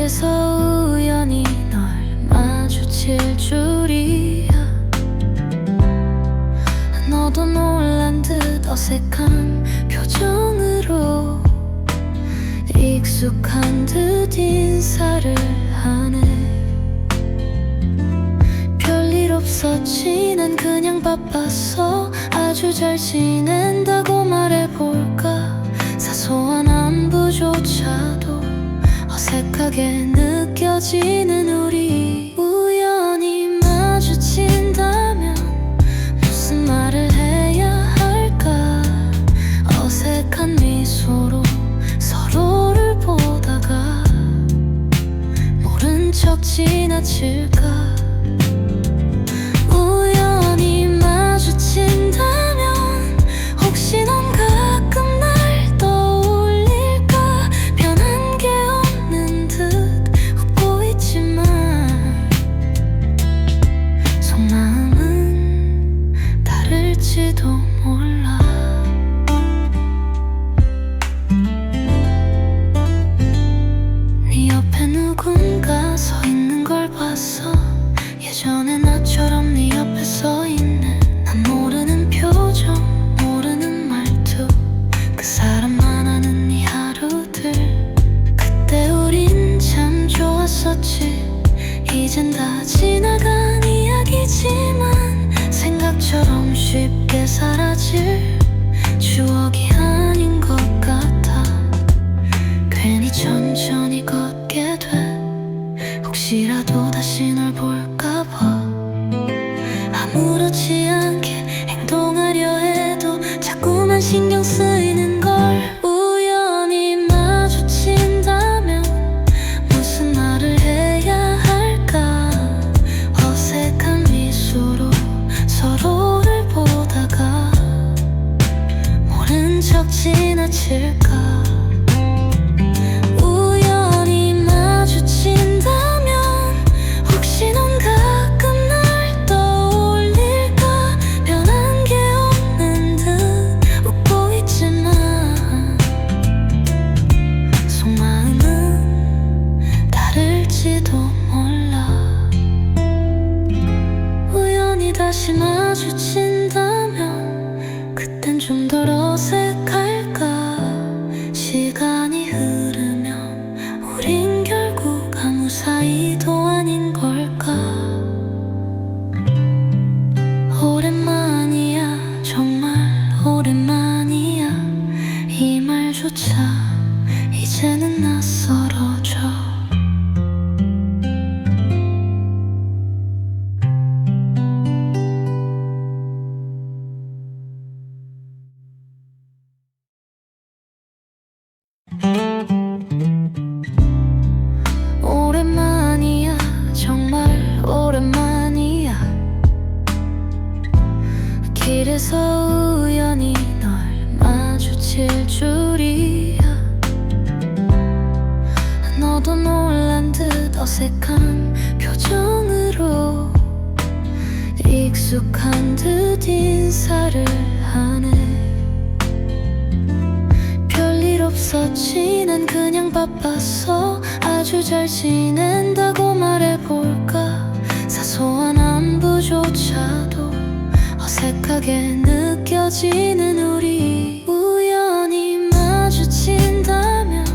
길에서 우연히 널 마주칠 줄이야. 너도 놀란 듯 어색한 표정으로 익숙한 듯 인사를 하네. 별일 없었지, 난 그냥 바빴어. 아주 잘 지낸다고 말해볼까. 사소한 안부조차도 어색하게 느껴지는 우리. 우연히 마주친다면 무슨 말을 해야 할까. 어색한 미소로 서로를 보다가 모른 척 지나칠까. 우연히 마주친다면 혹시 넌 가끔 날 떠올릴까. 변한 게 없는 듯 웃고 있지만 속마음은 다를지도 몰라. 네 옆에 누군가 서 있는 걸 봤어. 예전에 나처럼 네 옆에 서 있는, 난 모르는 표정, 모르는 말투, 그 사람만 아는 네 하루들. 그때 우린 참 좋았었지. 이젠 다 지나간 이야기지만 생각처럼 쉽게 사라질 추억이 아닌 것 같아. 괜히 천천히 걷게 돼. 혹시라도 다시 널 볼까봐. 아무렇지 않게 행동하려 해도 자꾸만 신경 쓰이는 걸. 우연히 마주친다면 무슨 말을 해야 할까. 어색한 미소로 서로를 보다가 모른 척 지나칠까. 우연히 마주친다면 혹시 넌 가끔 날 떠올릴까. 변한 게 없는 듯 웃고 있지만 속마음은 다를지도 몰라. 우연히 다시 마주친다면 그땐 좀 덜 어색할까. 시간이 흐르면 우린 결국 아무 사이도 아닌 걸까. 오랜만이야, 정말 오랜만이야. 이 말조차 이제는 낯설어져. 오랜만이야, 정말 오랜만이야. 길에서 우연히 널 마주칠 줄이야. 너도 놀란 듯 어색한 표정으로 익숙한 듯 인사를 하네. 별일 없었지, 난 그냥 바빴어. 아주 잘 지낸다고 말해볼까. 사소한 안부조차도 어색하게 느껴지는 우리. 우연히 마주친다면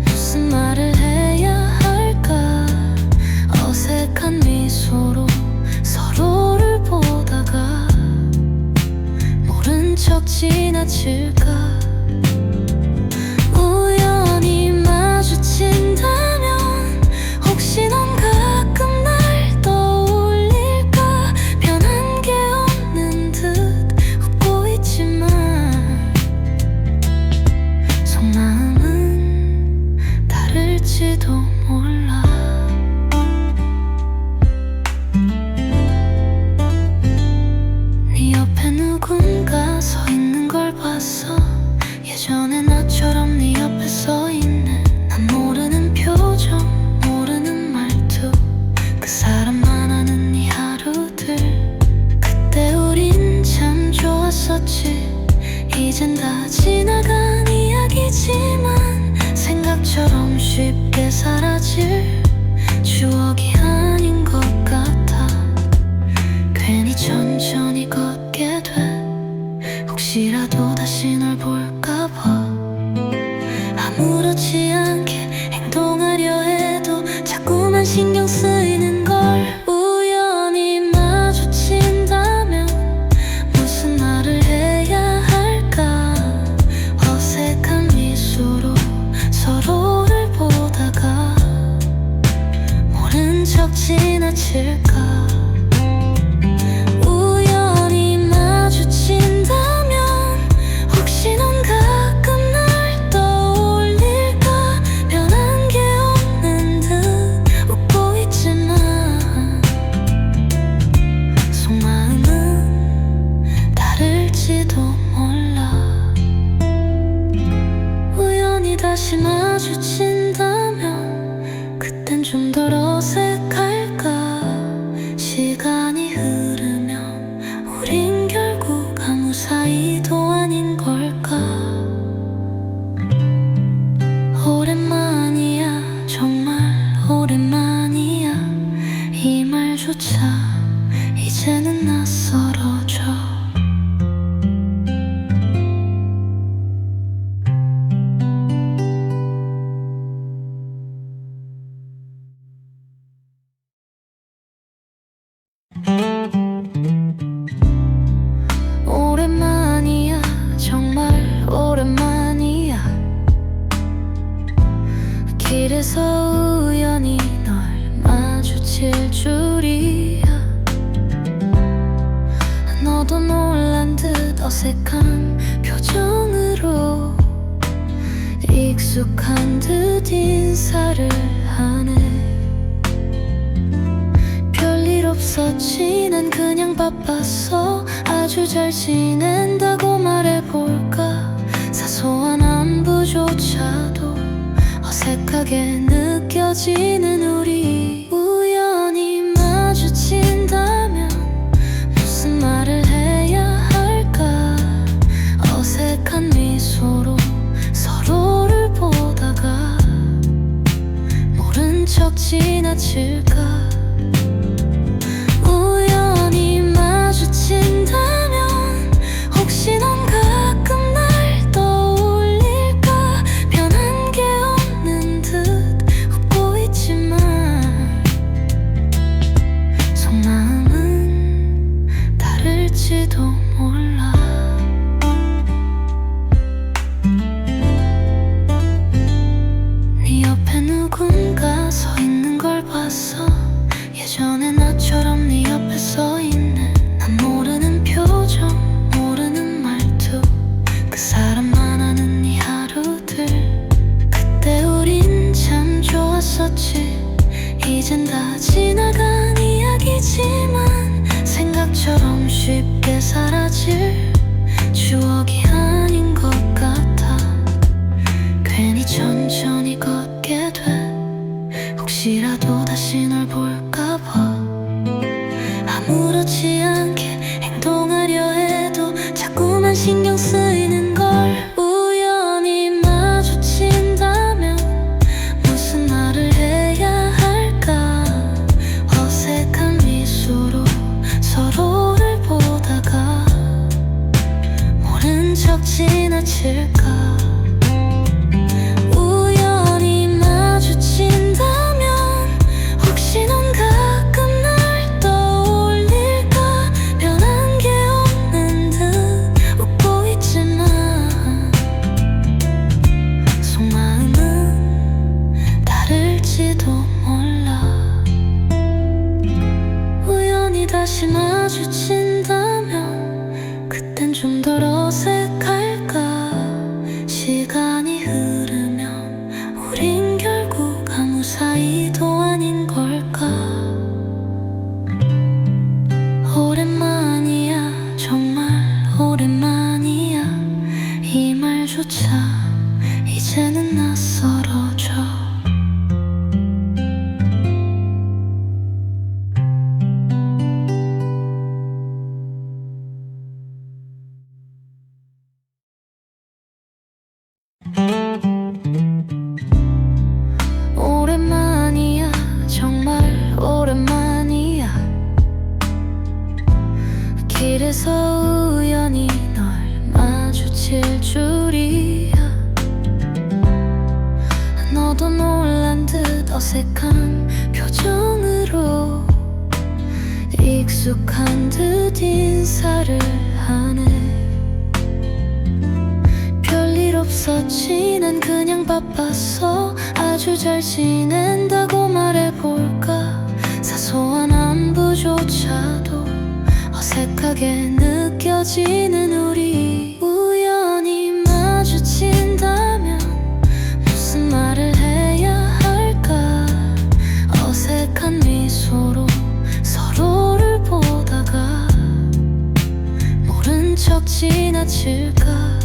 무슨 말을 해야 할까. 어색한 미소로 서로를 보다가 모른 척 지나칠까. 우연히 마주친다면 혹시 넌 가끔 날 떠올릴까. 변한 게 없는 듯 웃고 있지만 속마음은 다를지도 몰라. 네 옆에 누군가 서 있는 걸 봤어. 예전에 나처럼 네 옆에 서 있는, 난 모르는 표정, 모르는 말투, 그 사람만 아는 네 하루들. 그때 우린 참 좋았었지. 이젠 다 지나간 이야기지만 생각 생각처럼 쉽게 사라질 추억이 아닌 것 같아. 괜히 천천히 걷게 돼. 혹시라도 다시 널 볼까봐. 아무렇지 않게 행동하려 해도 자꾸만 신경 쓰이는 걸. 우연히 마주친다면 무슨 말을 해야 할까. 어색한 미소로 서로를 보다가 모른 척 지나칠까. 우연히 마주친다면 혹시 넌 가끔 날 떠올릴까. 변한 게 없는 듯 웃고 있지만 속마음은 다를지도 몰라. 우연히 다시 마주친다면 그땐 좀 덜 어색할까. 시간이 흐르면 우린 결국 아무 사이도 아닌 걸까. 오랜만이야, 정말 오랜만이야. 이 말조차 이제는 낯설어져. 오랜만이야, 정말 오랜만이야. 길에서 우연히 널 마주칠 줄이야. 너도 놀란 듯 어색한 표정으로 익숙한 듯 인사를 하네. 별일 없었지, 난 그냥 바빴어. 아주 잘 지낸다고 말해볼까. 사소한 안부조차도 어색하게 느껴지는 우리. 우연히 마주친다면 무슨 말을 해야 할까. 어색한 미소로 서로를 보다가 모른 척 지나칠까. 우연히 마주친다면 혹시 넌 가끔 날 떠올릴까. 변한 게 없는 듯 웃고 있지만 속마음은 다를지도 몰라. 네 옆에 누군가 서 있는 걸 봤어. 예전에 나처럼 네 옆에 서 있는 난 모르는 표정, 모르는 말투. 그 사람만 아는 네 하루들. 그때 우린 참 좋았었지. 이젠 다 지나간 이야기지만 생각처럼 쉽게 사라질 추억이 아닌 것 같아. 괜히 천천히 걷게 돼. 혹시라도 다시 널 볼까봐. 아무렇지 않게 행동하려 해도 자꾸만 신경 쓰이는 걸. 우연히 마주친다면 무슨 말을 해야 할까. 어색한 미소로 서로를 보다가 모른 척 지나칠까. 우연히 마주친다면 혹시 넌 가끔 날 떠올릴까. 변한 게 없는 듯 웃고 있지만 속마음은 다를지도 몰라. 우연히 다시 마주친다면 그땐 좀 덜 어색할까. 시간이 흐르면 우린 결국 아무 사이도 아닌 걸까. 오랜만이야, 정말 오랜만이야. 이 말조차 이제는 낯설어져. 길에서 우연히 널 마주칠 줄이야. 너도 놀란 듯 어색한 표정으로 익숙한 듯 인사를 하네. 별일 없었지, 난 그냥 바빴어. 아주 잘 지낸다고 말해볼까. 사소한 안부조차도 어색하게 느껴지는 우리. 우연히 마주친다면 무슨 말을 해야 할까. 어색한 미소로 서로를 보다가 모른 척 지나칠까.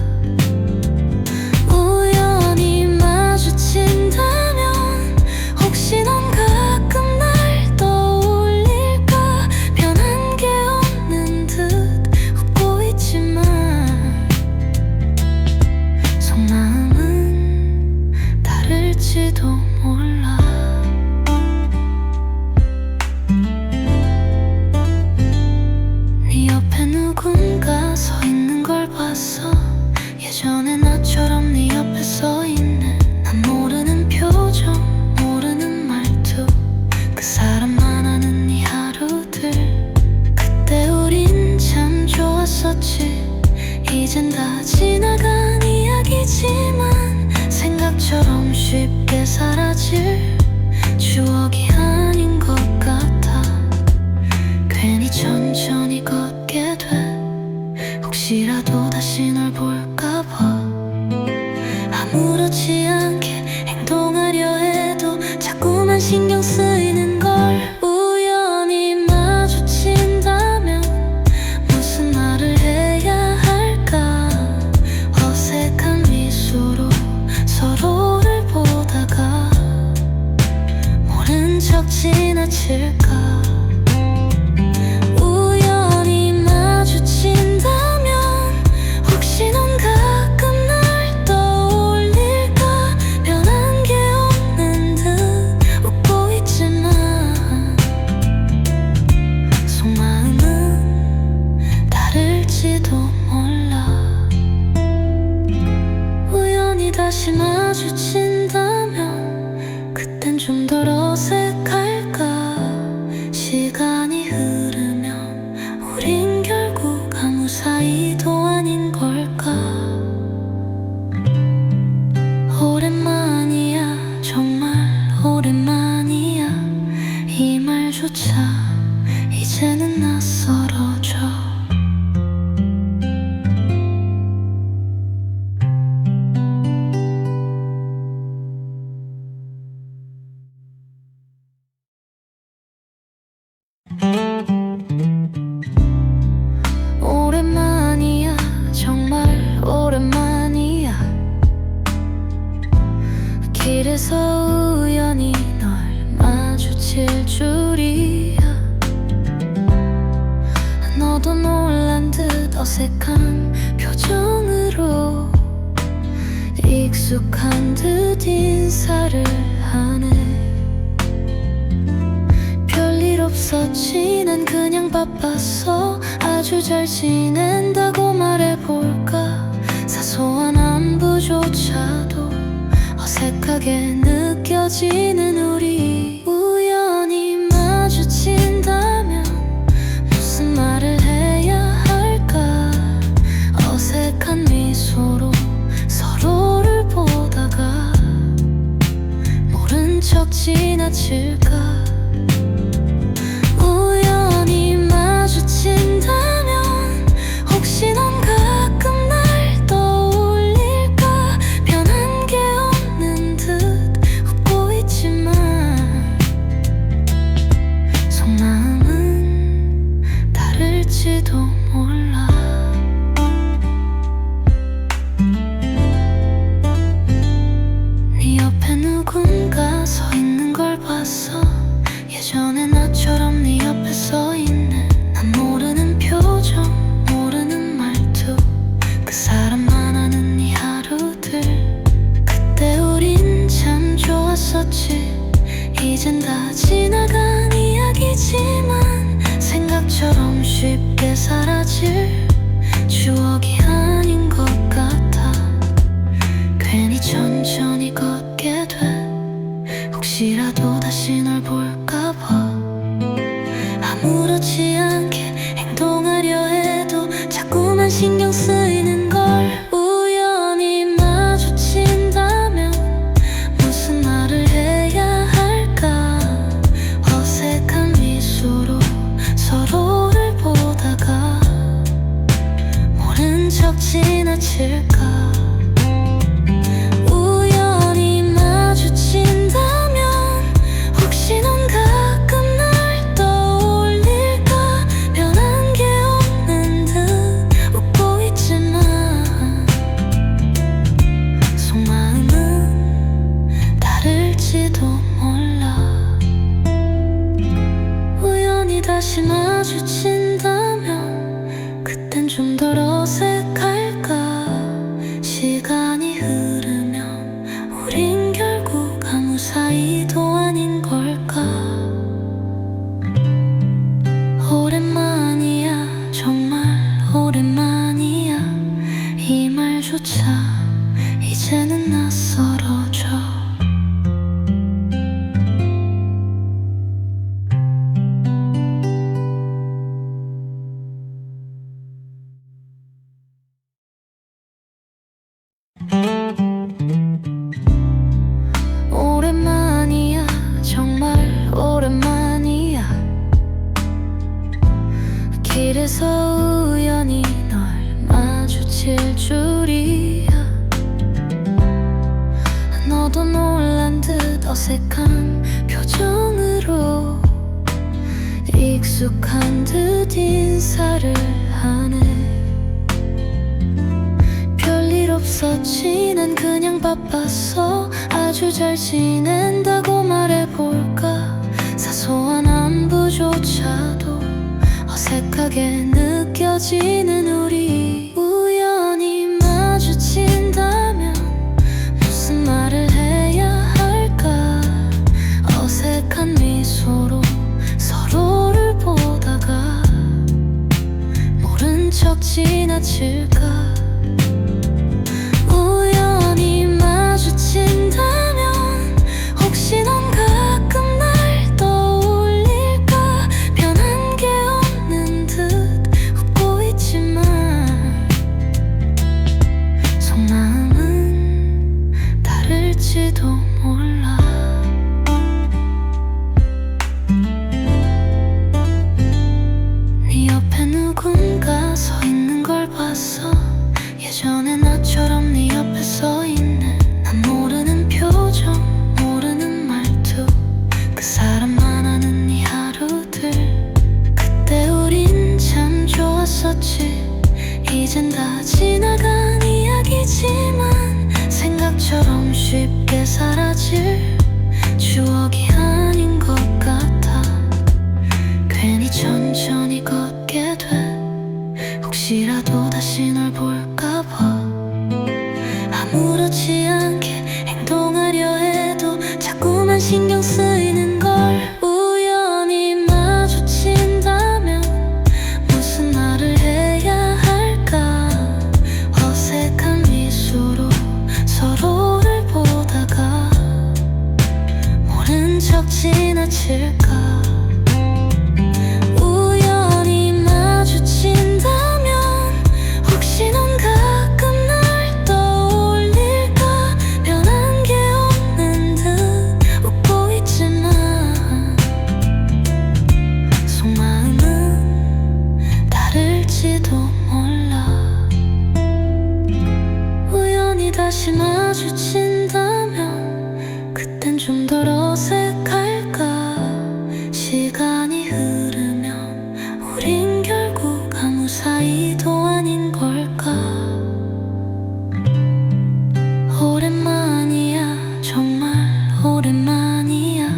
우연히 마주친다면 혹시 넌 가끔 날 떠올릴까. 변한 게 없는 듯 웃고 있지만 속마음은 다를지도 몰라. 네 옆에 누군가 서 있는 걸 봤어. 예전에 나처럼 네 옆에 서 있는, 난 모르는 표정, 모르는 말투, 그 사람만 아는 네 하루들. 그때 우린 참 좋았었지. 이젠 다 지나간 이야기지만 생각처럼 쉽게 사라질 추억이 아닌 것 같아. 괜히 천천히 걷게 돼. 혹시라도 다시 널 볼까봐. 아무렇지 않게 행동하려 해도 자꾸만 신경 쓰이는걸. 우연히 마주친다면 무슨 말을 해야 할까. 어색한 미소로 서로를 보다가 모른 척 지나칠까. 우연히 마주친다면 혹시 넌 가끔 날 떠올릴까. 변한 게 없는 듯 웃고 있지만 속마음은 다를지도 몰라. 우연히 다시 마주친다면 그땐 좀 덜 어색할까. 시간이 흐르면 우린 결국 아무 사이도 아닌 걸까. 오랜만이야, 정말 오랜만이야. 이 말조차 이제는 낯설어져. 오랜만이야, 정말 오랜만이야. 길에서 우연히 널 마주칠 줄이야. 너도 놀란 듯 어색한 표정으로 익숙한 듯 인사를 하네. 별일 없었지, 난 그냥 바빴어. 아주 잘 지낸다고 말해볼까. 사소한 안부조차도 어색하게 느껴지는 우리. 우연히 마주친다면 무슨 말을 해야 할까. 어색한 미소로 서로를 보다가 모른 척 지나칠까. 우연히 마주친다면 혹시 넌 가끔 날 떠올릴까. 변한 게 없는 듯 웃고 있지만 속마음은 다를지도 몰라. 네 옆에 누군가 서 있는 걸 봤어. 예전에 나처럼 네 옆에 서 있는, 난 모르는 표정, 모르는 말투, 그 사람만 아는 네 하루들. 그때 우린 참 좋았었지. 이젠 다 지나간 이야기지만 생각처럼 쉽게 쉽게 사라질 추억이 아닌 것 같아. 괜히 천천히 걷게 돼. 혹시라도 다시 널 볼까봐. 아무렇지 않게 행동하려 해도 자꾸만 신경 쓰이는 걸. 우연히 마주친다면 무슨 말을 해야 할까. 어색한 미소로 서로를 보다가 모른 척 지나칠까. 우연히 마주친다면 혹시 넌 가끔 날 떠올릴까. 변한 게 없는 듯 웃고 있지만 속마음은 다를지도 몰라. 우연히 다시 마주친다면 그땐 좀 덜 어색할까. 시간이 흐르면 우린 결국 아무 사이도 아닌 걸까. 오랜만이야, 정말 오랜만이야. 이 말조차 이제는 낯설어져. 오랜만이야, 정말 오랜만이야. 길에서 우연히 널 마주칠 줄이야. 너도 놀란 듯 어색한 표정으로 익숙한 듯 인사를 하네. 별일 없었지, 난 그냥 바빴어. 아주 잘 지낸다고 말해볼까. 사소한 안부조차도 어색하게 느껴지는 우리. 우연히 마주친다면 무슨 말을 해야 할까. 어색한 미소로 서로를 보다가 모른 척 지나칠까. 우연히 마주친다면 혹시 넌 가끔 날 떠올릴까. 변한 게 없는 듯 웃고 있지만 속마음은 다를지도 몰라. 네 옆에 누군가 서 있는 걸 봤어. 예전에 나처럼 네 옆에 서 있는 난 모르는 표정, 모르는 말투. 그 사람만 아는 네 하루들. 그때 우린 참 좋았었지. 이젠 다 지나간 이야기지만 생각처럼 쉽게 사라질 추억이 아닌 것 같아. 괜히 천천히 걷게 돼. 혹시라도 다시 널 볼까봐. 아무렇지 않게 행동하려 해도 자꾸만 신경 쓰이는 걸. 우연히 마주친다면 무슨 말을 해야 할까. 어색한 미소로 서로를 보다가 모른 척 지나칠까. 우연히 마주친다면 혹시 넌 가끔 날 떠올릴까. 변한 게 없는 듯 웃고 있지만 속마음은 다를지도 몰라. 우연히 다시 마주친다면 그땐 좀 덜 어색할까. 시간이 흐르면 우린 결국 아무 사이도 아닌 걸까. 오랜만이야, 정말 오랜만이야.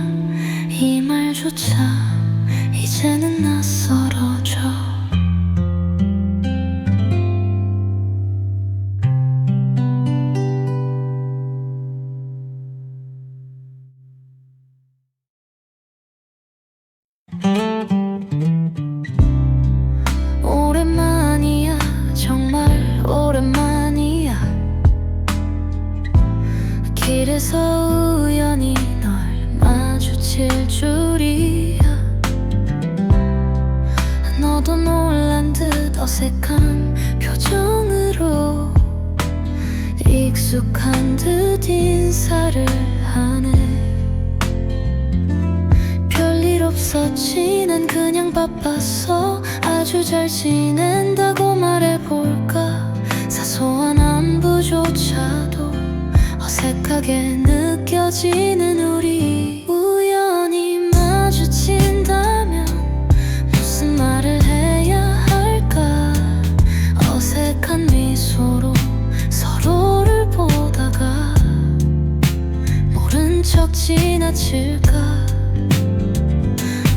이 말조차 이제는 낯설어져. 길에서 우연히 널 마주칠 줄이야. 너도 놀란 듯 어색한 표정으로 익숙한 듯 인사를 하네. 별일 없었지, 난 그냥 바빴어. 아주 잘 지낸다고 말해볼까. 사소한 안부조차도 어색하게 느껴지는 우리. 우연히 마주친다면 무슨 말을 해야 할까. 어색한 미소로 서로를 보다가 모른 척 지나칠까.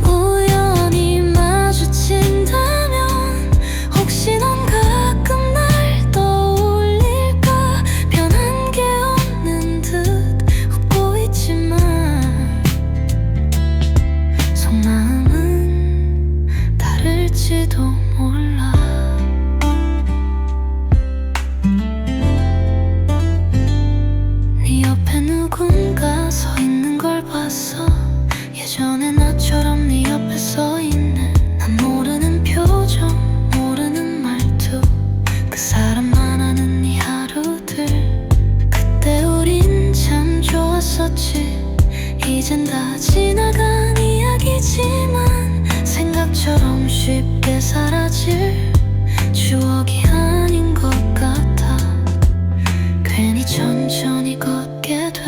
우연히 마주친다면 혹시 넌 가끔 날 떠올릴까. 변한 게 없는 듯 웃고 있지만 속마음은 다를지도 몰라. 네 옆에 누군가 서 있는 걸 봤어. 예전에 나처럼 네 옆에 서 있는, 난 모르는 표정, 모르는 말투, 그 사람만 아는 네 하루들. 그때 우린 참 좋았었지. 이젠 다 지나간 이야기지만 생각처럼 쉽게 사라질 추억이 아닌 것 같아. 괜히 천천히 걷게 돼.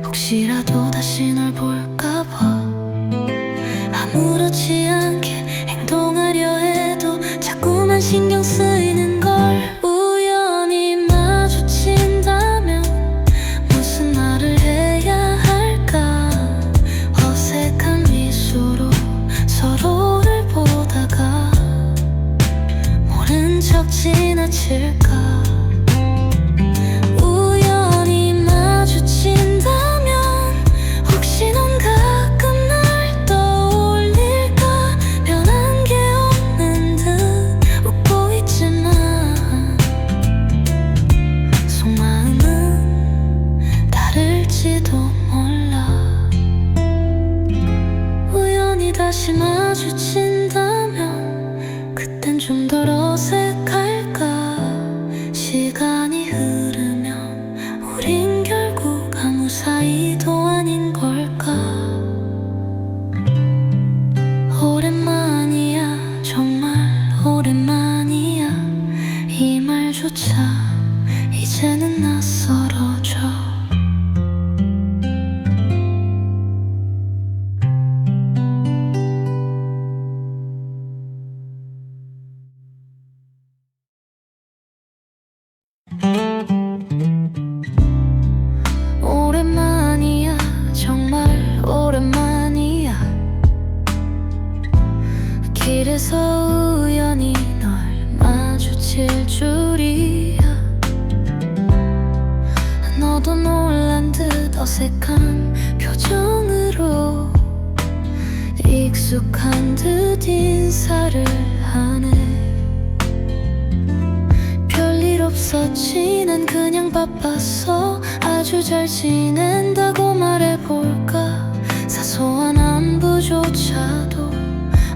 혹시라도 다시 널 볼까봐. 아무렇지 않게 행동하려 해도 자꾸만 신경 쓰이는걸. 우연히 마주친다면 무슨 말을 해야 할까. 어색한 미소로 서로를 보다가 모른 척 지나칠까. 우연히 마주친다면 혹시 넌 가끔 날 떠올릴까. 변한 게 없는 듯 웃고 있지만 속마음은 다를지도 몰라. 우연히 다시 마주친다면 그땐 좀 덜 어색할까. 시간이 흐르면 우린 결국 아무 사이도 아닌 걸까. 오랜만이야, 정말 오랜만이야. 이 말조차 이제는 낯설어져. 오랜만이야, 정말 오랜만이야. 길에서 우연히 널 마주칠 줄이야. 너도 놀란 듯 어색한 표정으로 익숙한 듯 인사를 하네. 별일 없었지, 난 그냥 바빴어. 아주 잘 지낸다고 말해볼까. 사소한 안부조차도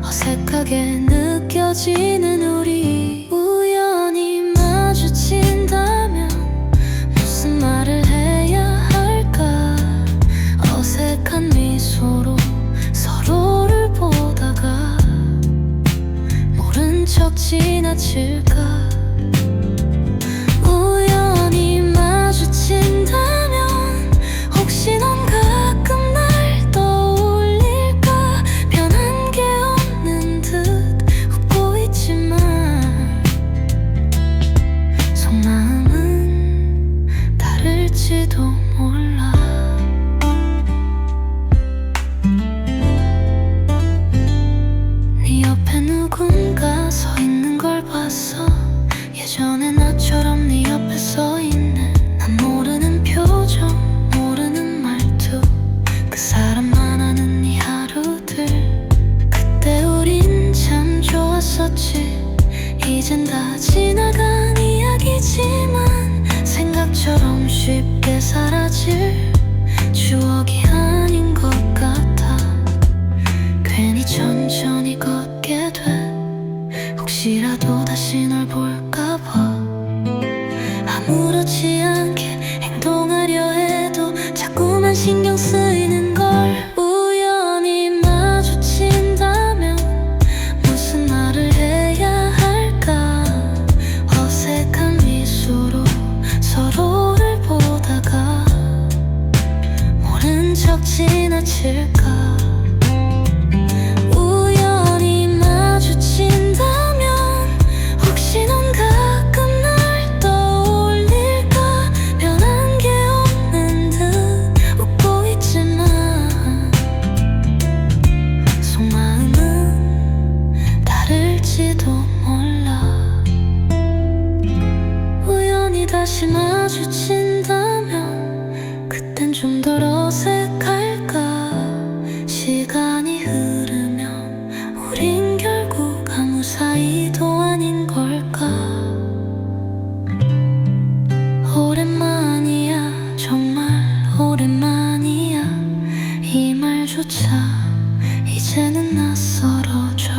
어색하게 느껴지는 우리. 우연히 마주친다면 무슨 말을 해야 할까. 어색한 미소로 서로를 보다가 모른 척 지나칠까. 우연히 마주친다면 혹시 넌 가끔 날 떠올릴까. 변한 게 없는 듯 웃고 있지만 속마음은 다를지도 몰라. 네 옆에 누군가 서 있는 걸 봤어. 예전에 나처럼 네 옆에 서 있는, 난 모르는 표정, 모르는 말투, 그 사람만 아는 네 하루들. 그때 우린 참 좋았었지. 이젠 다 지나간 이야기지만 생각 생각처럼 쉽게 사라질 추억이 아닌 것 같아. 괜히 천천히 걷게 돼. 혹시라도 다시 널 볼까봐. 아무렇지 않게 행동하려 해도 자꾸만 신경 쓰이는 걸. 우연히 마주친다면 무슨 말을 해야 할까. 어색한 미소로 서로를 보다가 모른 척 지나칠까. 우연히 마주친다면 혹시 넌 가끔 날 떠올릴까. 변한 게 없는 듯 웃고 있지만 속마음은 다를지도 몰라. 우연히 다시 마주친다면 그땐 좀 덜 어색할까. 시간이 흐르면 우린 결국 아무 사이도 아닌 걸까. 오랜만이야, 정말 오랜만이야. 이 말조차 이제는 낯설어져.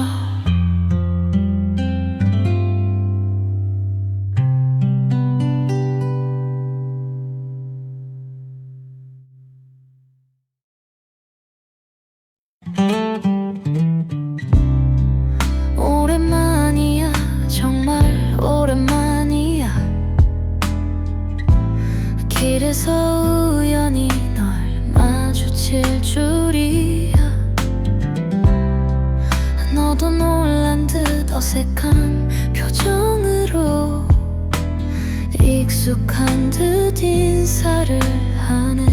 오랜만이야, 정말 오랜만이야. 길에서 우연히 널 마주칠 줄이야. 너도 놀란 듯 어색한 표정으로 익숙한 듯 인사를 하네.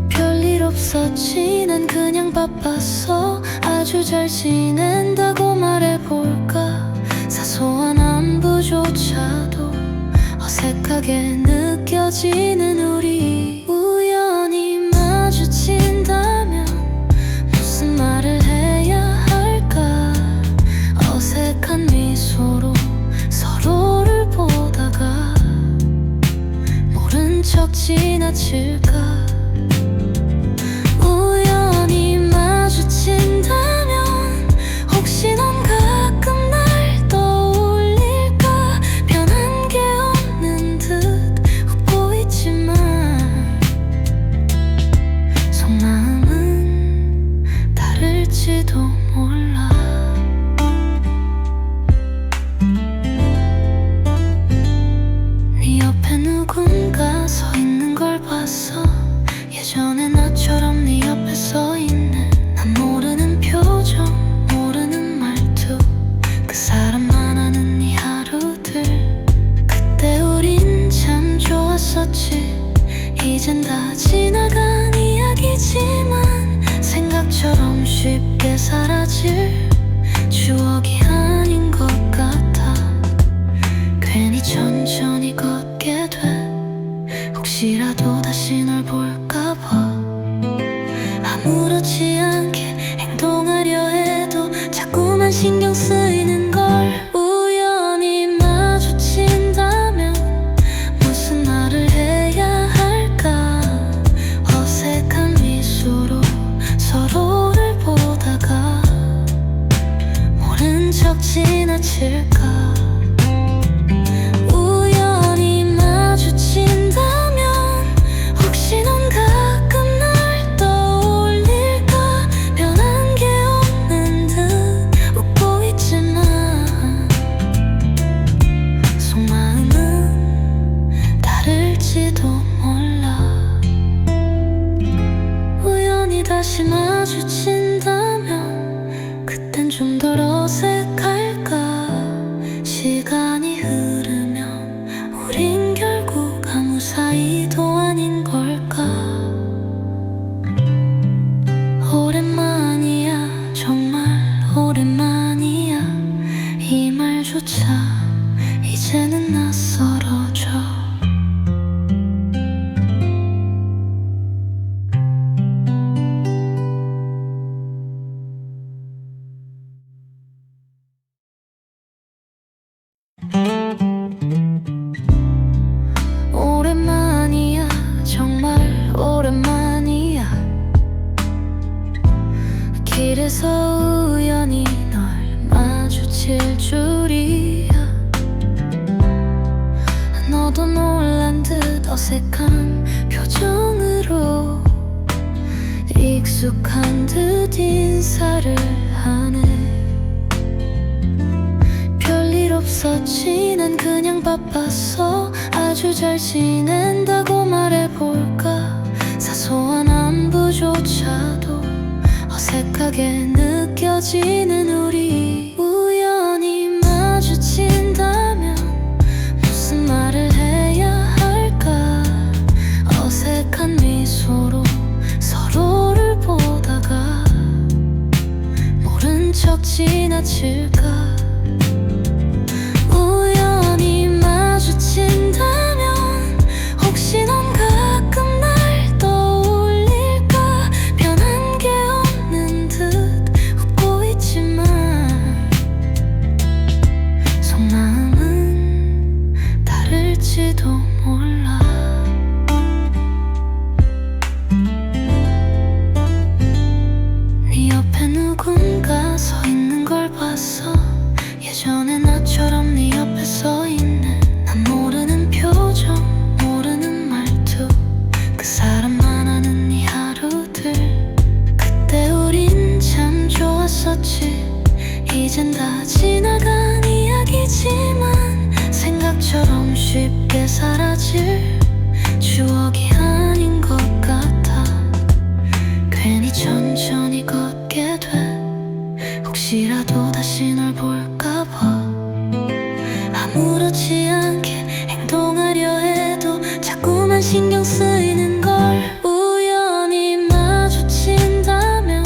별일 없었지, 난 그냥 바빴어. 아주 잘 지낸다고 말해볼까. 사소한 안부조차도 어색하게 느껴지는 우리. 우연히 마주친다면 무슨 말을 해야 할까. 어색한 미소로 서로를 보다가 모른 척 지나칠까. 우연히 마주친다면 혹시 넌 가끔 날 떠올릴까. 변한 게 없는 듯 웃고 있지만 속마음은 다를지도 몰라. 네 옆에 누군가 서 있는 걸 봤어. 예전에 나처럼 네 옆에 서 있는 난 모르는 표정, 모르는 말투. 그 사람만 아는 네 하루들. 그때 우린 참 좋았었지. 이젠 다 지나간 이야기지만 생각처럼 쉽게 사라질 추억이 아닌 것 같아. 괜히 천천히 걷게 돼. 혹시라도 다시 널 볼까봐. 아무렇지 않게 행동하려 해도 자꾸만 신경 쓰이는 걸. 우연히 마주친다면 무슨 말을 해야 할까. 어색한 미소로 서로를 보다가 모른 척 지나칠까. 우연히 마주친다면 혹시 넌 가끔 날 떠올릴까. 변한 게 없는 듯 웃고 있지만 속마음은 다를지도 몰라. 우연히 다시 마주친다면 그땐 좀 덜 어색할까. 시간이 흐르면 우린 결국 아무 사이도 아닌 걸까. 오랜만이야, 정말 오랜만이야. 이 말조차 이제는 낯설어져. 길에서 우연히 널 마주칠 줄이야. 너도 놀란 듯 어색한 표정으로 익숙한 듯 인사를 하네. 별일 없었지, 난 그냥 바빴어. 아주 잘 지낸다고 말해볼까. 사소한 안부조차도 어색하게 느껴지는 우리. 우연히 마주친다면 무슨 말을 해야 할까. 어색한 미소로 서로를 보다가 모른 척 지나칠까. 우연히 마주친다면 혹시 넌 가끔 날 떠올릴까. 변한 게 없는 듯 웃고 있지만 속마음은 다를지도 몰라. 네 옆에 누군가 서 있는 걸 봤어. 예전에 나처럼 네 옆에 서 있는, 난 모르는 표정, 모르는 말투, 그 사람만 아는 네 하루들. 그때 우린 참 좋았었지. 이젠 다 지나간 이야기지만 생각처럼 쉽게 사라질 추억이 아닌 것 같아. 괜히 천천히 걷게 돼. 혹시라도 다시 널 볼까봐. 아무렇지 않게 행동하려 해도 자꾸만 신경 쓰이는걸. 우연히 마주친다면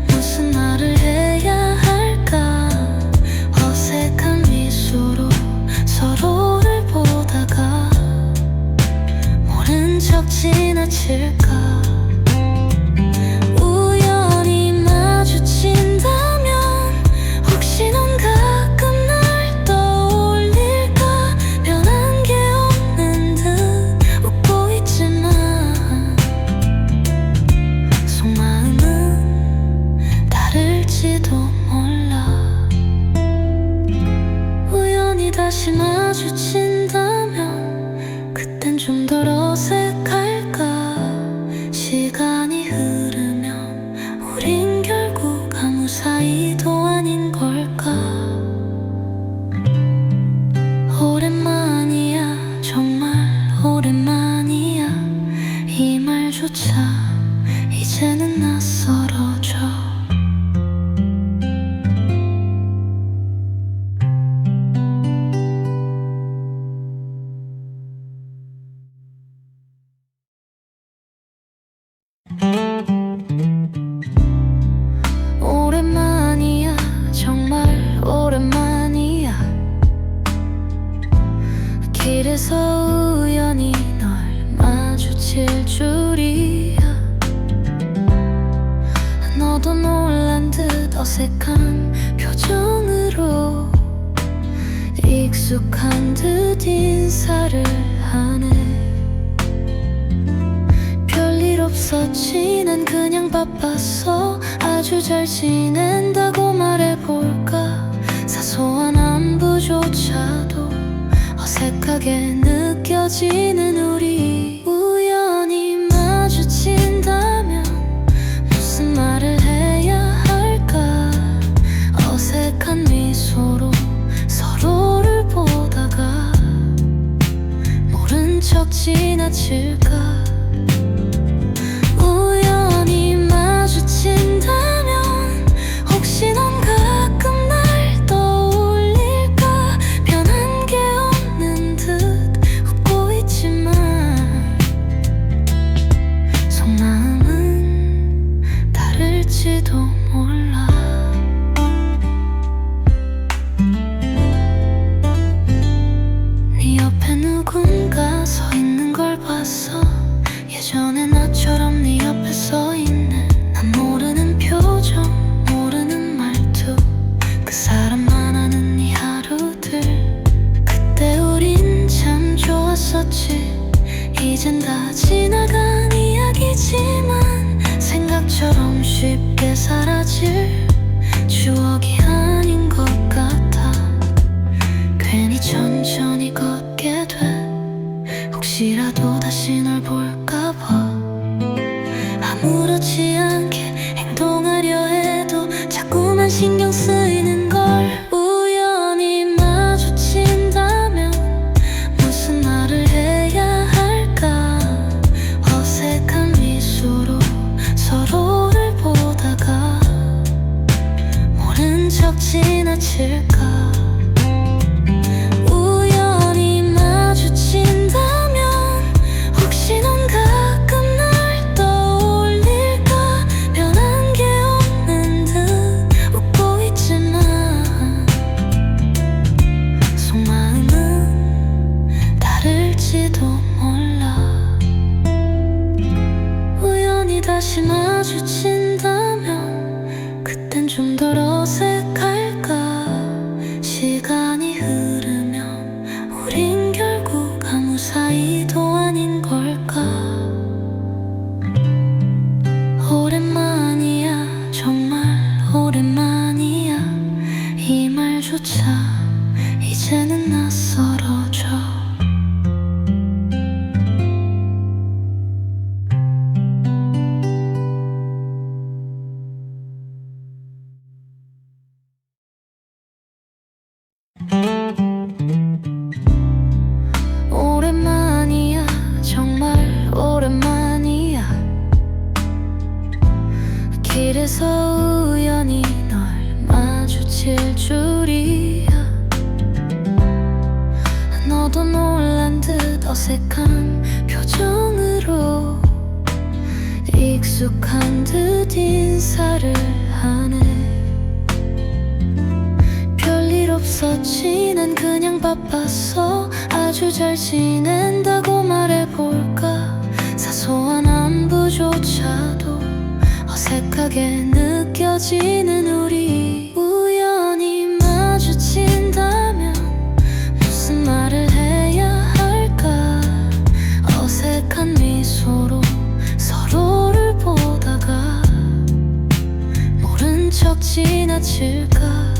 무슨 말을 해야 할까. 어색한 미소로 서로를 보다가 모른 척 지나칠까. 우연히 마주친다면 혹시 넌 가끔 날 떠올릴까. 변한 게 없는 듯 웃고 있지만 속마음은 다를지도 몰라. 우연히 다시 마주친다면 그땐 좀 덜 어색할까. 시간이 흐르면 우린 결국 아무 사이도 아닌 걸까. 오랜만이야, 정말 오랜만이야. 이 말조차 이제는 낯설어져. 오랜만이야, 정말 오랜만이야. 길에서 우연히 널 마주칠 줄이야. 너도 놀란 듯 어색한 표정으로 익숙한 듯 인사를 하네. 별일 없었지, 난 그냥 바빴어. 아주 잘 지낸다고 말해볼까. 사소한 안부조차도 어색하게 느껴지는 우리. 우연히 마주친다면 무슨 말을 해야 할까. 어색한 미소로 서로를 보다가 모른 척 지나칠까. 우연히 마주친다면 혹시 넌 가끔 날 떠올릴까. 변한 게 없는 듯 웃고 있지만 속마음은 다를지도 몰라. 네 옆에 누군가 서 있는 걸 봤어. 지나칠까. 우연히 마주친다면 혹시 넌 가끔 날 떠올릴까. 변한 게 없는 듯 웃고 있지만 속마음은 다를지도 몰라. 우연히 다시 마주친다면 그땐 좀 덜 어색할까. 시간이 흐르면 우린 결국 아무 사이도 아닌 걸까. 오랜만이야, 정말 오랜만이야. 이 말조차 이제는 낯설어져. 오랜만이야, 정말 오랜만이야. 길에서 우연히 널 마주칠 줄이야. 너도 놀란 듯 어색한 표정으로 익숙한 듯 인사를 하네. 별일 없었지, 난 그냥 바빴어. 아주 잘 지낸다고 말해볼까. 사소한 안부조차도 어색하게 느껴지는 우리. 우연히 마주친다면 무슨 말을 해야 할까. 어색한 미소로 서로를 보다가 모른 척 지나칠까.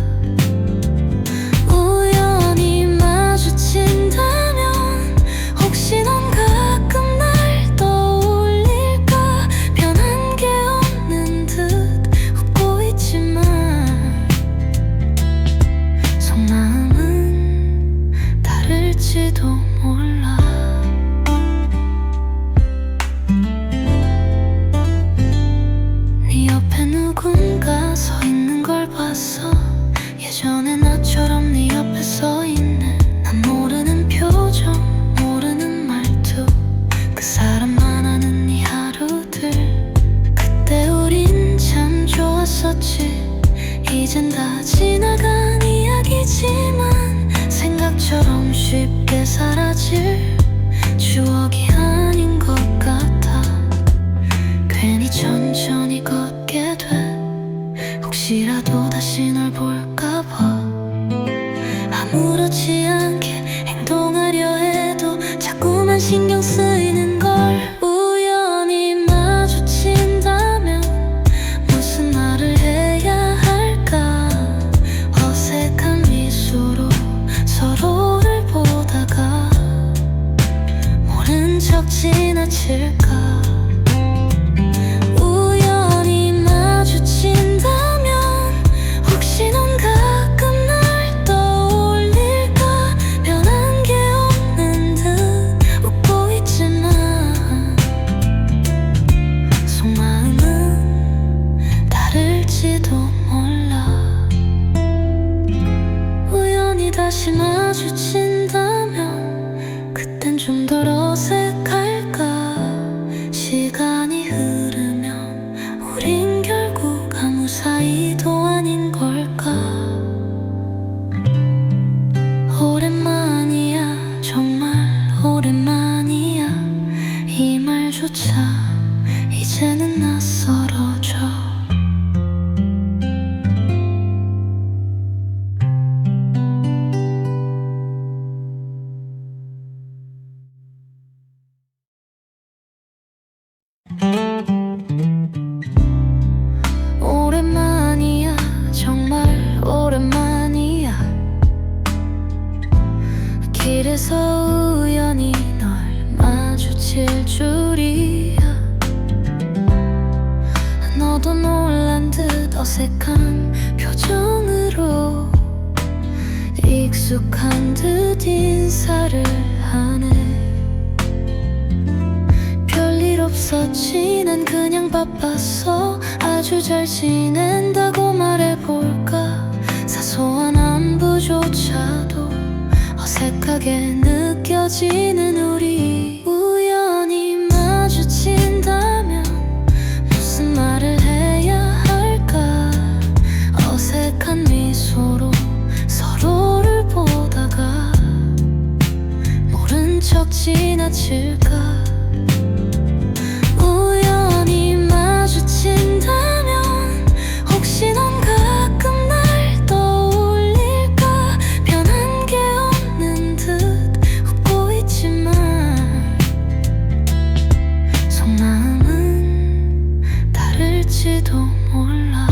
우연히 마주친다면 혹시 넌 가끔 날 떠올릴까. 변한 게 없는 듯 웃고 있지만 속마음은 다를지도 몰라. 네 옆에 누군가 서 있는 걸 봤어. 예전에 나처럼 네 옆에 서 있는 난 모르는 표정, 모르는 말투. 그 사람만 아는 네 하루들. 그때 우린 참 좋았었지. 이젠 다 지나간 이야기지만 생각처럼 쉽게 사라질 추억이 아닌 것 같아. 괜히 천천히 걷게 돼. 혹시라도 다시 널 볼까봐. 아무렇지 않게 행동하려 해도 자꾸만 신경 쓰이는 걸. 우연히 마주친다면 무슨 말을 해야 할까. 어색한 미소로 서로를 보다가 모른 척 지나칠까. 우연히 마주친다면 혹시 넌 가끔 날 떠올릴까. 변한 게 없는 듯 웃고 있지만 속마음은 다를지도 몰라. 우연히 다시 마주친다면 그땐 좀 덜 어색할까. 시간이 흐르면 우린 결국 아무 사이도 아닌 걸까. 오랜만이야, 정말 오랜만이야. 이 말조차 이제는 낯설어져. 오랜만이야, 정말 오랜만이야. 길에서 우연히 널 마주칠 줄이야. 너도 놀란 듯 어색한 표정으로 익숙한 듯 인사를 하네. 별일 없었지, 난 그냥 바빴어. 아주 잘 지낸다고 말해볼까. 사소한 안부조차도 어색하게 느껴지는 우리. 우연히 마주친다면 무슨 말을 해야 할까. 어색한 미소로 서로를 보다가 모른 척 지나칠까. 우연히 마주친다면 혹시 넌 가끔 날 떠올릴까. 변한 게 없는 듯 웃고 있지만 속마음은 다를지도 몰라.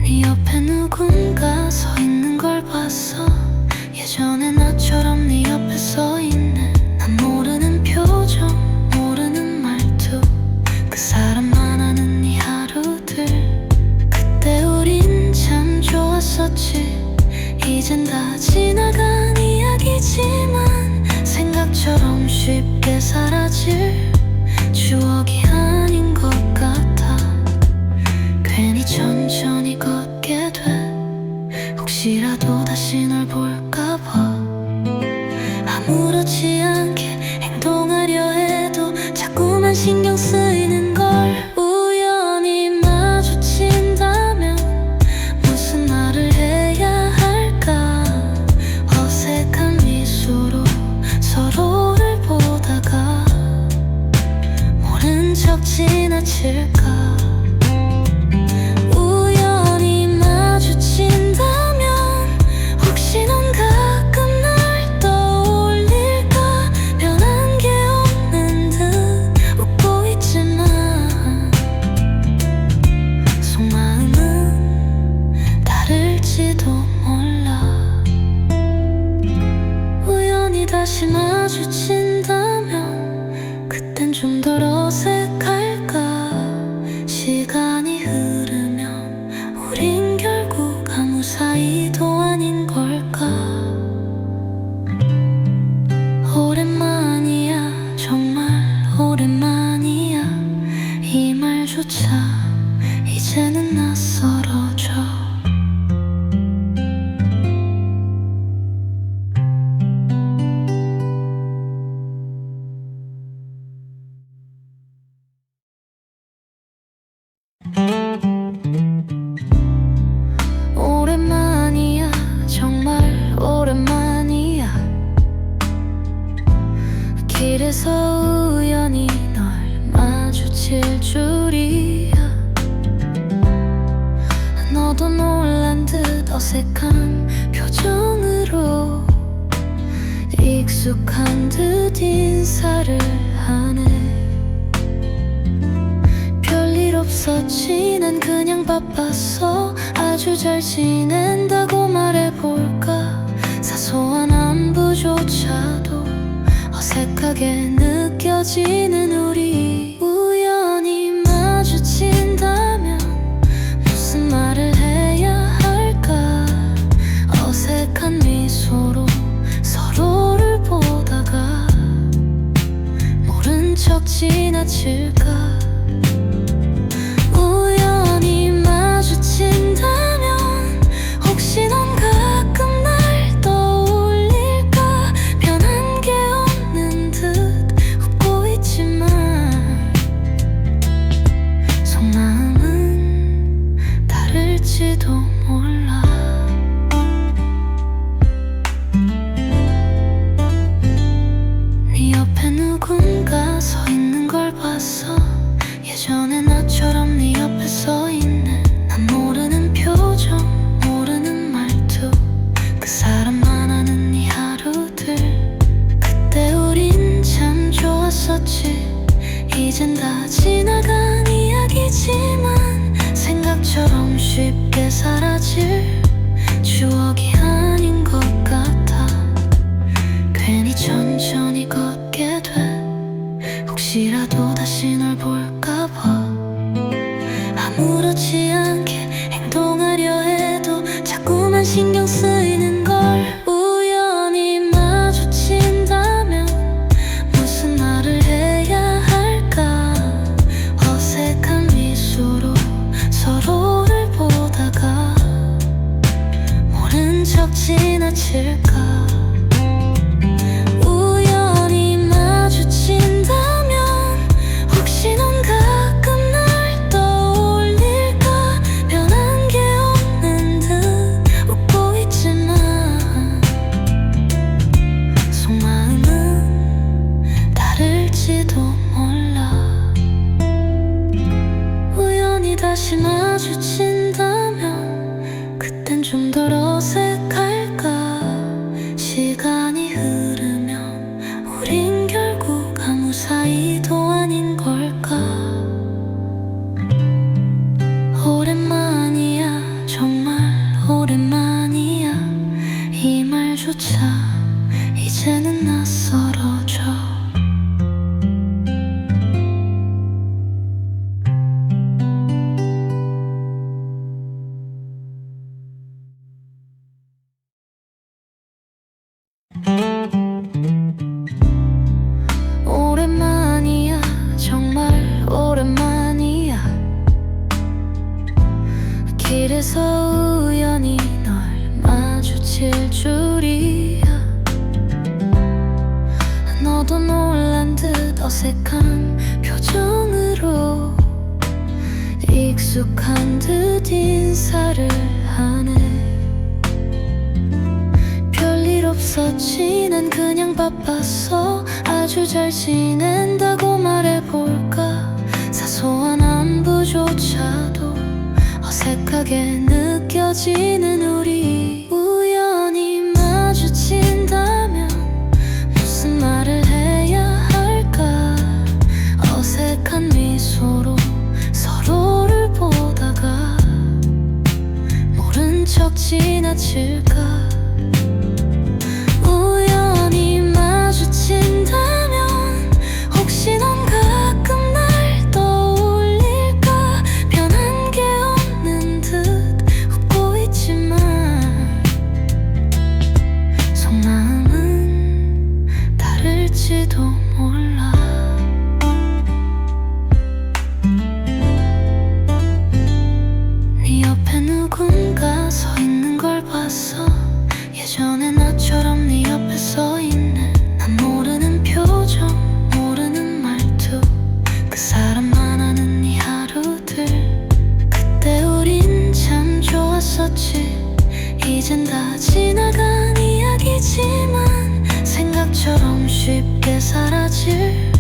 네 옆에 누군가 서 있는 걸 봤어. 예전에 나처럼 네 옆에 서 있는 난 모르는 표정 모르는 말투. 그 사람만 아는 네 하루들. 그때 우린 참 좋았었지. 이젠 다 지나간 이야기지만 생각처럼 쉽게 사라질 추억이 아닌 것 같아. 괜히 천천히 걷게 돼. 혹시라도 다시 널 볼까봐. 아무렇지 않게 행동하려 해도 자꾸만 신경 쓰이는 걸. 우연히 마주친다면 무슨 말을 해야 할까. 어색한 미소로 서로를 보다가 모른 척 지나칠까. 우연히 마주친다면 혹시 넌 가끔 날 떠올릴까. 변한 게 없는 듯 웃고 있지만 속마음은 다를지도 몰라. 우연히 다시 마주친다면 그땐 좀 덜 어색할까. 시간이 흐르면 우린 결국 아무 사이도 아닌 걸까. 오랜만이야 정말 오랜만이야. 이 말조차 이제는 낯설어져. 오랜만이야 정말 오랜만이야. 길에서 우연히 널 마주칠 줄이야. 너도 놀란 듯 어색한 표정으로 익숙한 듯 인사를 하네. 별일 없었지 난 그냥 바빴어. 아주 잘 지낸다고 말해볼까. 사소한 안부조차도 어색하게 느껴지는 우리. 우연히 마주친다면 무슨 말을 해야 할까. 어색한 미소로 서로를 보다가 모른 척 지나칠까. 우연히 마주친다면 혹시 넌 가끔 날 떠올릴까. 변한 게 없는 듯 웃고 있지만 속마음은 다를지도 몰라. 네 옆에 누군가 서 있는 걸 봤어. 예전에 나처럼 네 옆에 서 있는 난 모르는 표정 모르는 말투. 그 사람만 아는 네 하루들. 그때 우린 참 좋았었지. 이젠 다 지나간 이야기지만 생각처럼 쉽게 사라질 추억이 아닌 것 같아. 괜히 천천히 걷게 돼. 혹시라도 다시 널 볼까봐. 아무렇지 않게 행동하려 해도 자꾸만 신경 쓰이는 걸. 우연히 마주친다면 무슨 말을 해야 할까. 척 지나칠까. 우연히 마주친다면 혹시 넌 가끔 날 떠올릴까. 변한 게 없는 듯 웃고 있지만 속마음은 다를지도 몰라. 우연히 다시 마주친다면 그땐 좀 덜 어색할까. 시간이 흐르면 우린 결국 아무 사이도 아닌 걸까. 오랜만이야, 정말 오랜만이야. 이 말조차 이제는 낯설어져. 오랜만이야, 정말 오랜만이야. 길에서 우연히 널 마주칠 줄이야. 너도 놀란 듯 어색한 표정으로 익숙한 듯 인사를 하네. 별일 없었지, 난 그냥 바빴어. 아주 잘 지낸다고 말해볼까. 사소한 안부조차도 어색하게 느껴지는 우리. 우연히 마주친다면 무슨 말을 해야 할까. 어색한 미소로 서로를 보다가 모른 척 지나칠까. 우연히 마주친다면 혹시 넌 가끔 날 떠올릴까. 변한 게 없는 듯 웃고 있지만 속마음은 다를지도 몰라. 네 옆에 누군가 서 있는 걸 봤어. 예전에 나처럼 네 옆에 서 있는 난 모르는 표정, 모르는 말투. 그 사람만 아는 이 하루들. 그때 우린 참 좋았었지. 이젠 다 지나간 이야기지만 생각처럼 쉽게 사라질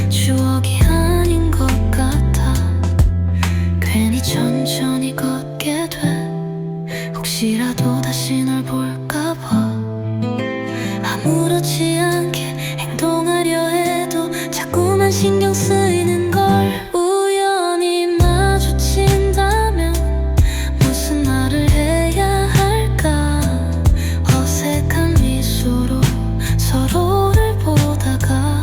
추억이 아닌 것 같아. 괜히 천천히 걷게 돼. 혹시라도 다시 널 볼까봐. 아무렇지 않게 행동하려 해도 자꾸만 신경 쓰이는 걸. 우연히 마주친다면 무슨 말을 해야 할까. 어색한 미소로 서로를 보다가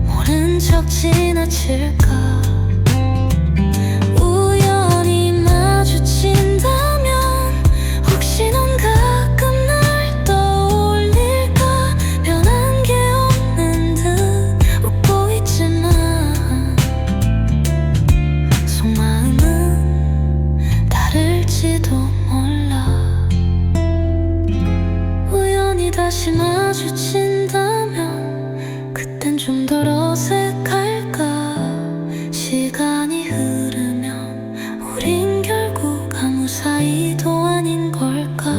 모른 척 지나칠까. 우연히 마주친다면 혹시 넌 가끔 날 떠올릴까. 변한 게 없는 듯 웃고 있지만 속마음은 다를지도 몰라. 우연히 다시 마주친다면 그땐 좀 덜 어색할까. 시간이 흐르면 우린 결국 아무 사이도 아닌 걸까.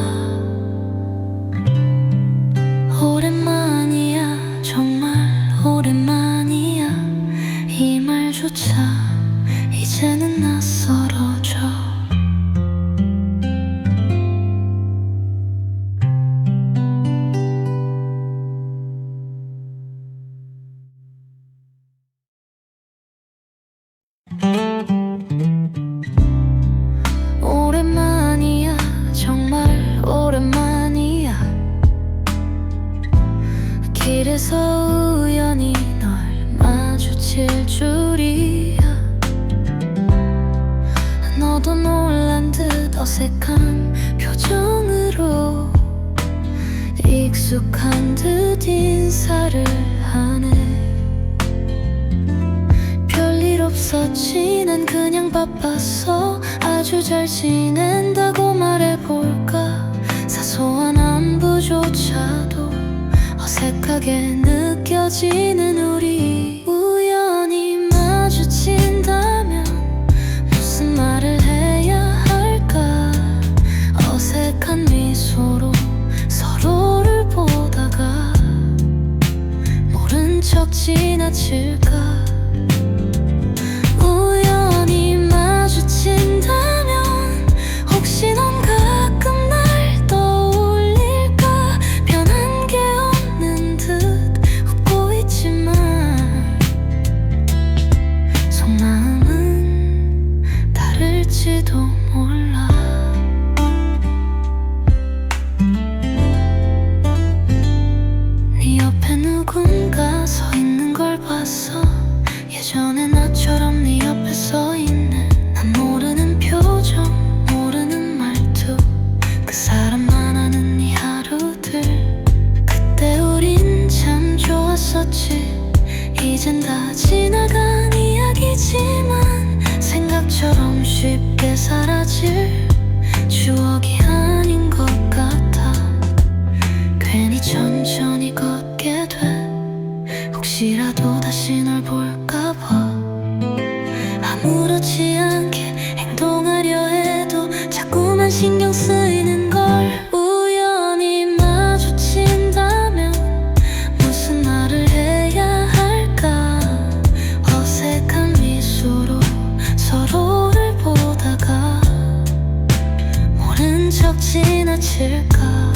오랜만이야, 정말 오랜만이야. 이 말조차 이제는 낯설어져. 오랜만이야, 정말 오랜만이야. 길에서 우연히 널 마주칠 줄이야. 너도 놀란 듯 어색한 표정으로 익숙한 듯 인사를 하네. 별일 없었지, 난 그냥 바빴어. 아주 잘 지낸다고 말해볼까. 느껴지는 우리 우연히 마주친다면 무슨 말을 해야 할까 어색한 미소로 서로를 보다가 모른 척 지나칠까 우연히 마주친다면 혹시 넌 가끔 날 떠올릴까 변한 게 없는 듯 웃고 있지만 속마음은 다를지도 몰라 네 옆에 누군가 서 있는 걸 봤어 예전에 나처럼 네 옆에 서 있는 난 모르는 표정 모르는 말투 그 사람만 아는 네 하루들 그때 우린 참 좋았었지 이젠 다 지나간 이야기지만 생각처럼 쉽게 사라질 추억이 아닌 것 같아 괜히 천천히 걷게 돼 혹시라도 다시 널 볼까봐 아무렇지 않게 행동하려 해도 자꾸만 신경 쓰이는 걸 우연히 마주친다면 무슨 말을 해야 할까 어색한 미소로 서로를 보다가 모른 척 지나칠까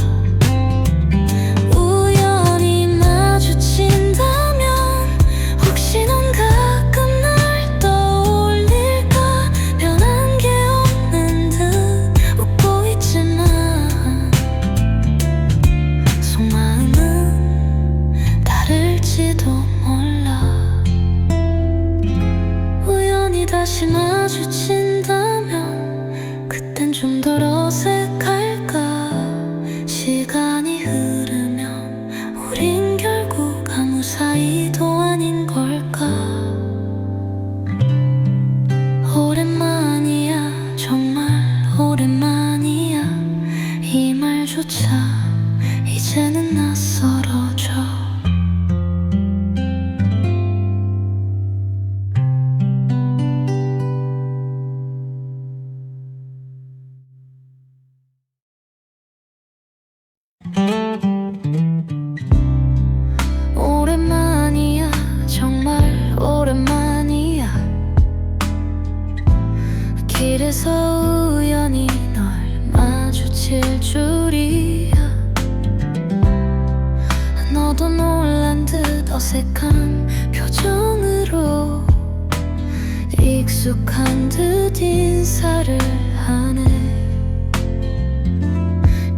우연히 마주친다면 혹시 넌 가끔 날 떠올릴까 변한 게 없는 듯 웃고 있지만 속마음은 다를지도 몰라 우연히 다시 마주친다면 그땐 좀 덜 어색할까 시간이 흐르면 우린 결국 아무 사이도 아닌 걸까 오랜만이야 정말 오랜만이야 이 말조차 이제는 낯설어져 오랜만이야 정말 오랜만이야 길에서 우연히 널 마주칠 줄이야 너도 놀란 듯 어색한 표정으로 익숙한 듯 인사를 하네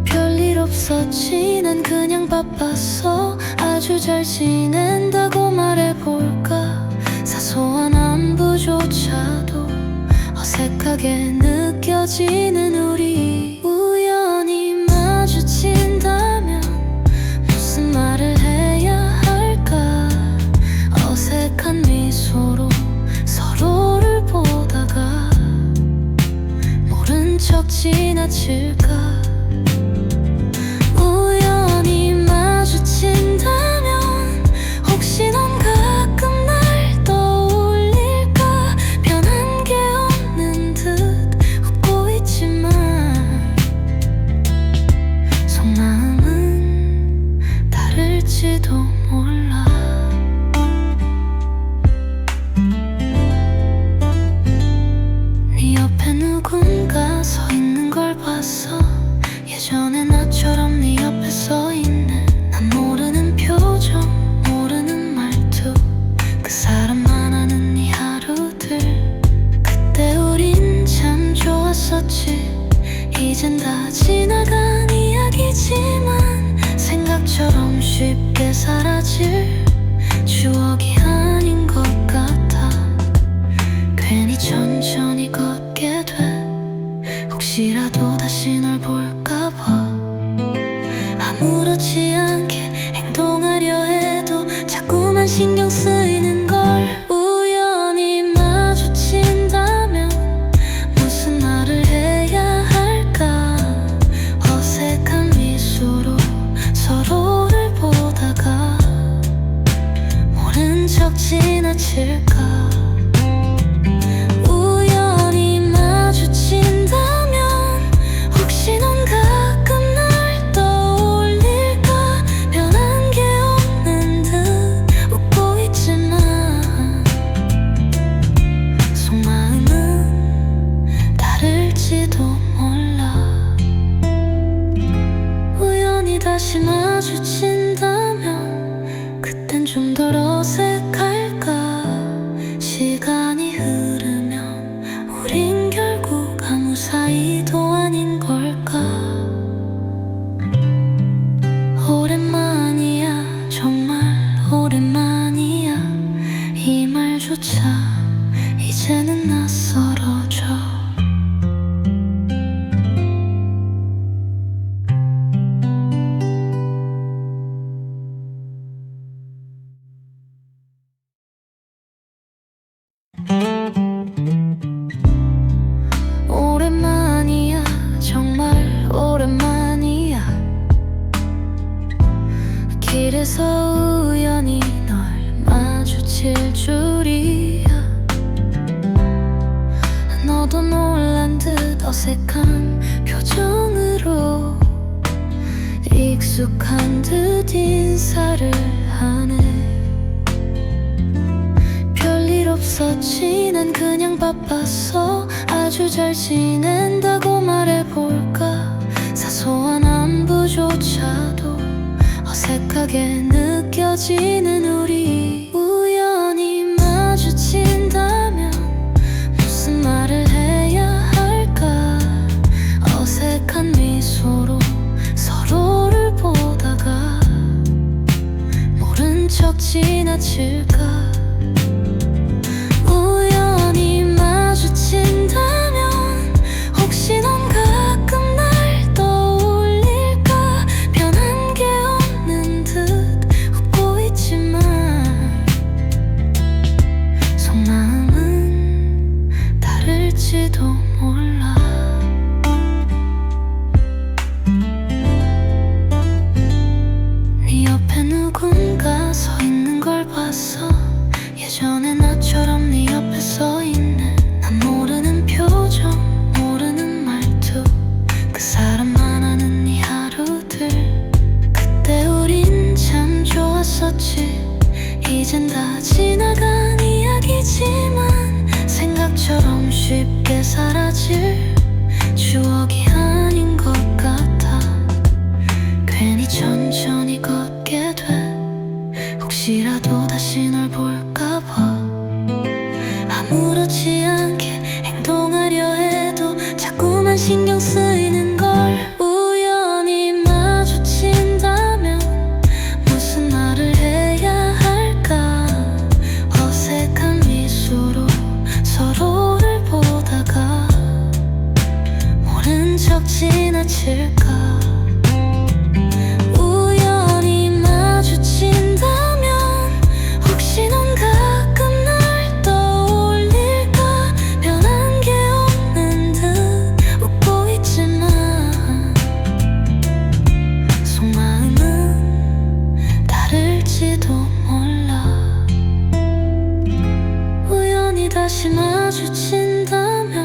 별일 없었지 난 그냥 바빴어 아주 잘 지낸다고 말해볼까 사소한 안부조차도 어색하게 느껴지는 우리 우연히 마주친다면 무슨 말을 해야 할까 어색한 미소로 서로를 보다가 모른 척 지나칠까 우연히 마주친다면 혹시 넌 가끔 날 떠올릴까 변한 게 없는 듯 웃고 있지만 속마음은 다를지도 몰라 네 옆에 누군가 서 있는 걸 봤어 예전에 나처럼 네 옆에 서 있는 난 모르는 표정 모르는 말투 그 사람만 아는 네 하루들 그때 우린 참 좋았었지 이젠 다 지나간 이야기지만 생각처럼 쉽게 사라질 추억이 아닌 것 같아 괜히 천천히 걷게 돼 혹시라도 다시 널 볼까봐 아무렇지 않게 행동하려 해도 자꾸만 신경 쓰이는 걸 우연히 마주친다면 무슨 말을 해야 할까 어색한 미소로 서로를 보다가 사이도 아닌 걸까. 오랜만이야, 정말 오랜만이야. 이 말조차 이제는 낯설어져. 오랜만이야, 정말 오랜만이야. 길에서 우연히 널 마주칠 줄이야. 너도 놀란 듯 어색한 표정으로 익숙한 듯 인사를 하네. 별일 없었지, 난 그냥 바빴어. 아주 잘 지낸다고 말해볼까. 사소한 안부조차도 어색하게 느껴지는 우리. 우연히 마주친다면 무슨 말을 해야 할까. 어색한 미소로 서로를 보다가 모른 척 지나칠까. 우연히 마주친다면 혹시 넌 가끔 날 떠올릴까. 변한 게 없는 듯 웃고 있지만 속마음은 다를지도 몰라. 네 옆에 누군가 서 있는 걸 봤어. 예전에 나처럼 네 옆에 서 있는, 난 모르는 표정, 모르는 말투. 그 사람만 아는 네 하루들. 그때 우린 참 좋았었지. 이젠 다 지나간 이야기지만 생각처럼 쉽게 사라질 추억이 아닌 것 같아. 괜히 천천히 걷게 돼. 혹시라도 다시 널 볼까봐. 아무렇지 않게 행동하려 해도 자꾸만 신경 쓰이는 걸. 우연히 마주친다면 무슨 말을 해야 할까. 어색한 미소로 서로를 보다가 모른 척 지나칠까. 우연히 마주친다면 혹시 넌 가끔 날 떠올릴까. 변한 게 없는 듯 웃고 있지만 속마음은 다를지도 몰라. 우연히 다시 마주친다면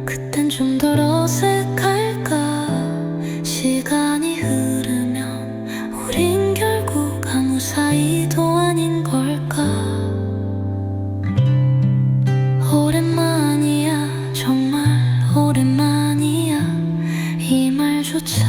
그땐 좀 덜 어색할까. 시간이 흐르면 우린 결국 아무 사이도 아닌 걸까. 오랜만이야, 정말 오랜만이야. 이 말조차